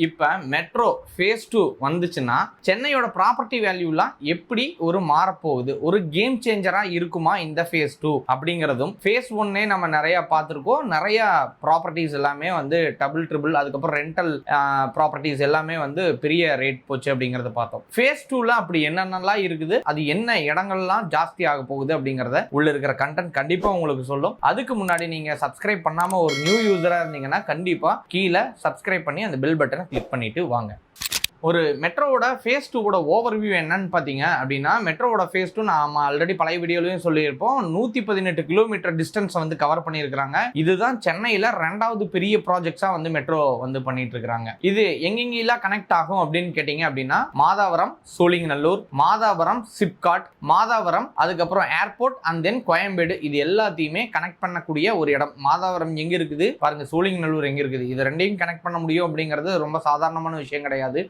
இப்போ metro face 2 வந்துச்சுன்னா சென்னையோட ப்ராப்பர்ட்டி வேல்யூலாம் எப்படி ஒரு மாறப்போகுது, ஒரு கேம் சேஞ்சரா இருக்குமா இந்த ஃபேஸ் 2 அப்படிங்கிறதும், ஃபேஸ் 1 நம்ம நிறைய பார்த்துருக்கோம். நிறைய ப்ராப்பர்ட்டிஸ் எல்லாமே வந்து டபுள் ட்ரிபிள், அதுக்கப்புறம் ரெண்டல் ப்ராப்பர்ட்டிஸ் எல்லாமே வந்து பெரிய ரேட் போச்சு அப்படிங்கறத பார்த்தோம். ஃபேஸ் 2ல அப்படி என்னென்னலாம் இருக்குது, அது என்ன இடங்கள்லாம் ஜாஸ்தி ஆக போகுது அப்படிங்கறத உள்ள இருக்கிற கண்டென்ட் கண்டிப்பா உங்களுக்கு சொல்லும். அதுக்கு முன்னாடி நீங்க சப்ஸ்கிரைப் பண்ணாம ஒரு நியூ யூசரா இருந்தீங்கன்னா கண்டிப்பா கீழே சப்ஸ்கிரைப் பண்ணி அந்த பெல் பட்டனை கிளிக் பண்ணிட்டு வாங்க. ஒரு மெட்ரோவோட ஃபேஸ் 2வோட ஓவர்வியூ என்னன்னு பார்த்தீங்க அப்படின்னா, மெட்ரோவோட ஃபேஸ் 2 நாம ஆல்ரெடி பழைய வீடியோலையும் சொல்லியிருப்போம். 118 கிலோமீட்டர் டிஸ்டன்ஸ் வந்து கவர் பண்ணியிருக்கிறாங்க. இதுதான் சென்னையில் 2வது பெரிய ப்ராஜெக்ட்ஸாக வந்து மெட்ரோ வந்து பண்ணிட்டு இருக்கிறாங்க. இது எங்கெங்கெல்லாம் கனெக்ட் ஆகும் அப்படின்னு கேட்டீங்க அப்படின்னா, மாதாவரம், சோழிங்கநல்லூர், மாதாவரம், சிப்காட், மாதாவரம், அதுக்கப்புறம் ஏர்போர்ட் அண்ட் தென் கோயம்பேடு, இது எல்லாத்தையுமே கனெக்ட் பண்ணக்கூடிய ஒரு இடம். மாதாவரம் எங்க இருக்குது பாருங்க, சோழிங்கநல்லூர் எங்க இருக்குது, இது ரெண்டையும் கனெக்ட் பண்ண முடியும் அப்படிங்கிறது ரொம்ப சாதாரணமான விஷயம் கிடையாது.